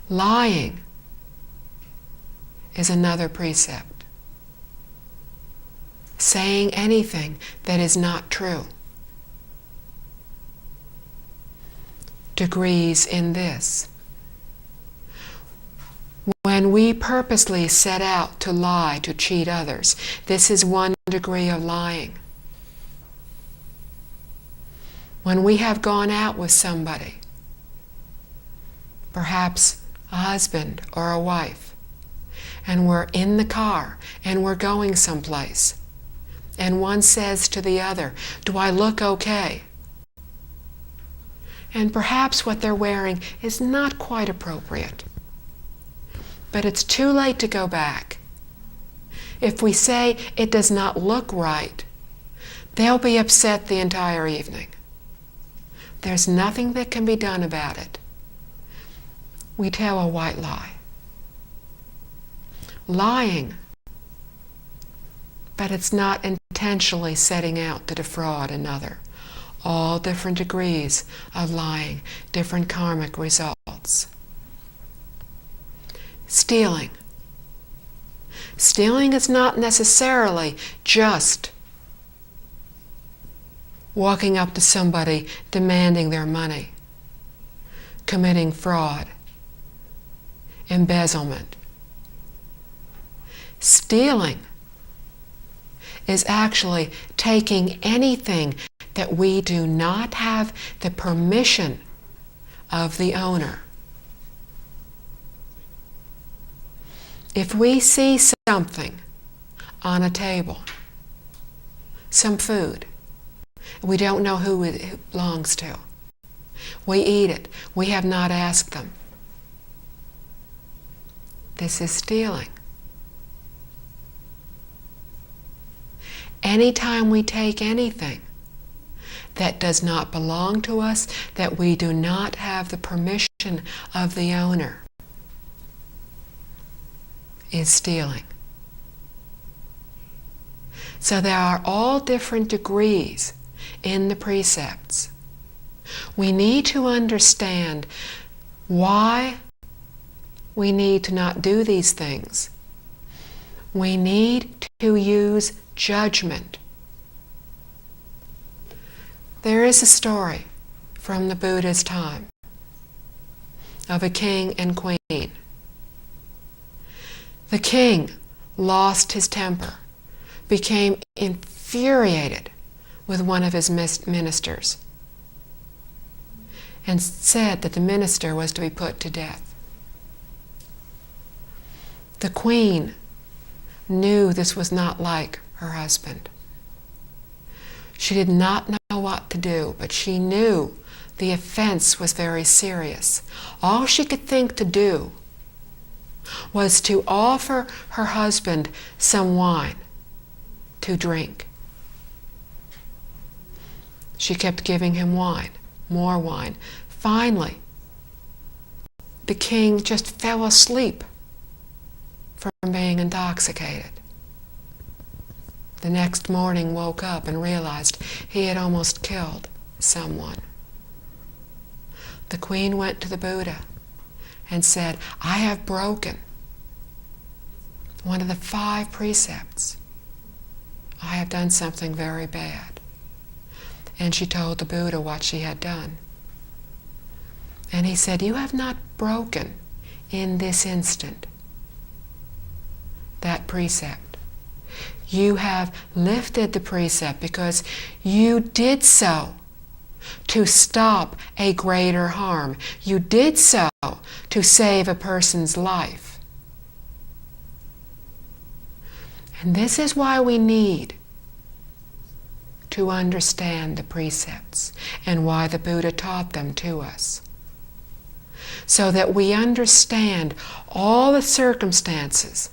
Lying is another precept. Saying anything that is not true. Degrees in this. When we purposely set out to lie, to cheat others, this is one degree of lying. When we have gone out with somebody, perhaps a husband or a wife, and we're in the car and we're going someplace, and one says to the other, "Do I look okay?" And perhaps what they're wearing is not quite appropriate. But it's too late to go back. If we say it does not look right, they'll be upset the entire evening. There's nothing that can be done about it. We tell a white lie. Lying, but it's not intentionally setting out to defraud another. All different degrees of lying, different karmic results. Stealing. Stealing is not necessarily just walking up to somebody demanding their money, committing fraud, embezzlement. Stealing is actually taking anything that we do not have the permission of the owner. If we see something on a table, some food, we don't know who it belongs to, we eat it, we have not asked them. This is stealing. Anytime we take anything that does not belong to us, that we do not have the permission of the owner, is stealing. So there are all different degrees in the precepts. We need to understand why we need to not do these things. We need to use judgment. There is a story from the Buddha's time of a king and queen. The king lost his temper, became infuriated with one of his ministers, and said that the minister was to be put to death. The queen knew this was not like her husband. She did not know what to do, but she knew the offense was very serious. All she could think to do was to offer her husband some wine to drink. She kept giving him wine, more wine. Finally, the king just fell asleep from being intoxicated. The next morning woke up and realized he had almost killed someone. The queen went to the Buddha and said, "I have broken one of the 5 precepts. I have done something very bad." And she told the Buddha what she had done. And he said, "You have not broken in this instant that precept. You have lifted the precept because you did so to stop a greater harm. You did so to save a person's life." And this is why we need to understand the precepts and why the Buddha taught them to us, so that we understand all the circumstances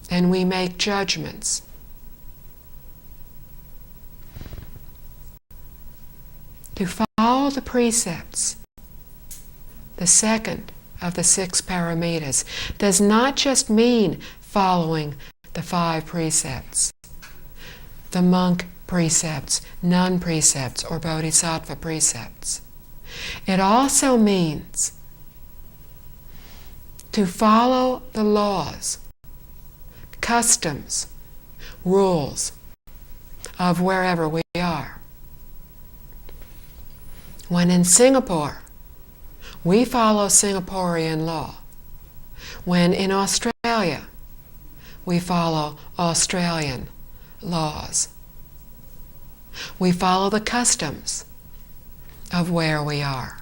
and we make judgments. To follow the precepts, the second of the 6 paramitas, does not just mean following the 5 precepts, the monk precepts, nun precepts, or bodhisattva precepts. It also means to follow the laws, customs, rules of wherever we are. When in Singapore, we follow Singaporean law. When in Australia, we follow Australian laws. We follow the customs of where we are.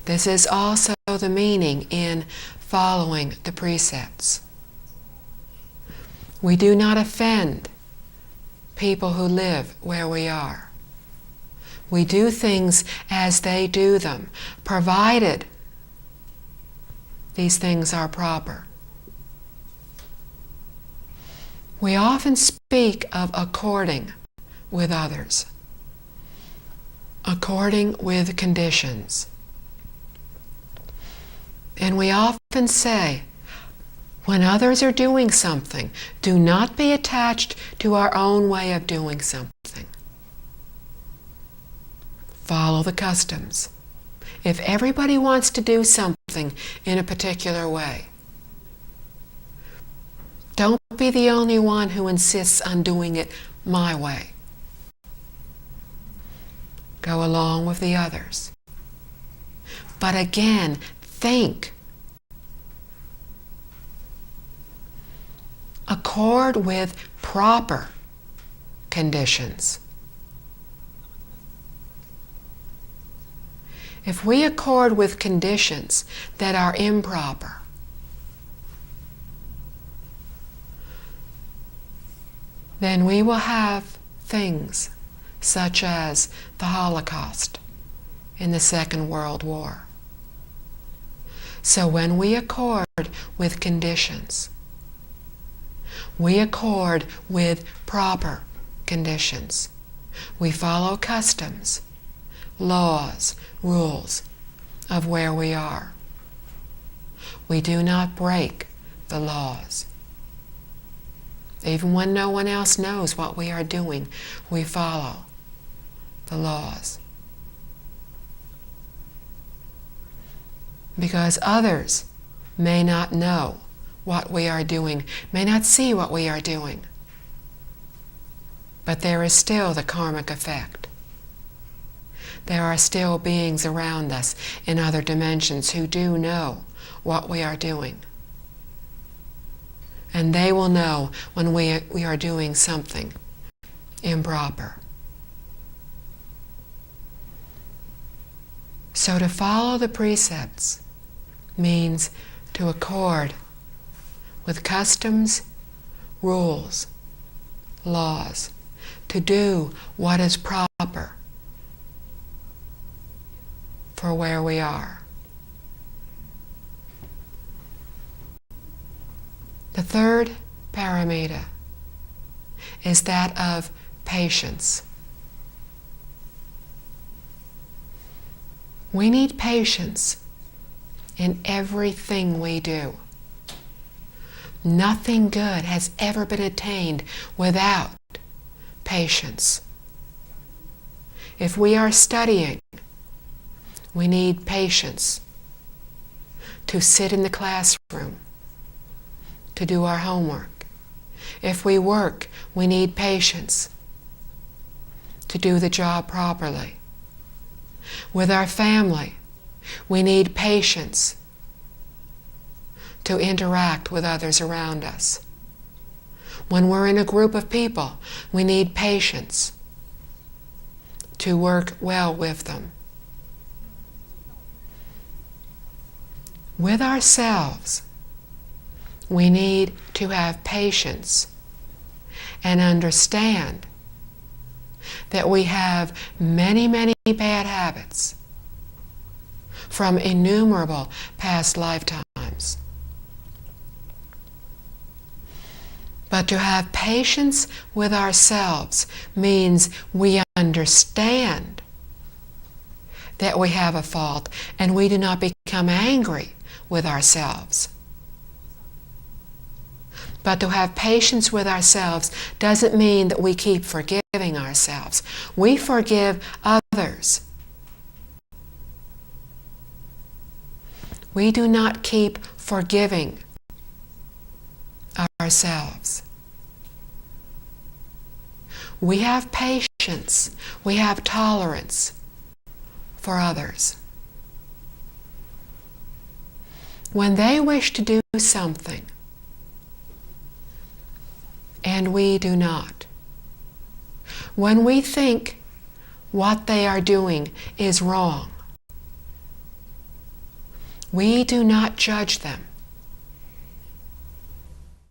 This is also the meaning in following the precepts. We do not offend people who live where we are. We do things as they do them, provided these things are proper. We often speak of according with others, according with conditions. And we often say, when others are doing something, do not be attached to our own way of doing something. Follow the customs. If everybody wants to do something in a particular way, don't be the only one who insists on doing it my way. Go along with the others. But again, think. Accord with proper conditions. If we accord with conditions that are improper, then we will have things such as the Holocaust in the Second World War. So when we accord with conditions, we accord with proper conditions. We follow customs, laws, rules of where we are. We do not break the laws. Even when no one else knows what we are doing, we follow the laws. Because others may not know what we are doing, may not see what we are doing. But there is still the karmic effect. There are still beings around us in other dimensions who do know what we are doing. And they will know when we are doing something improper. So to follow the precepts means to accord with customs, rules, laws, to do what is proper for where we are. The third paramita is that of patience. We need patience in everything we do. Nothing good has ever been attained without patience. If we are studying, we need patience to sit in the classroom, to do our homework. If we work, we need patience to do the job properly. With our family, we need patience to interact with others around us. When we're in a group of people, we need patience to work well with them. With ourselves, we need to have patience and understand that we have many, many bad habits from innumerable past lifetimes. But to have patience with ourselves means we understand that we have a fault and we do not become angry with ourselves. But to have patience with ourselves doesn't mean that we keep forgiving ourselves. We forgive others. We do not keep forgiving ourselves. We have patience. We have tolerance for others. When they wish to do something and we do not, when we think what they are doing is wrong, we do not judge them.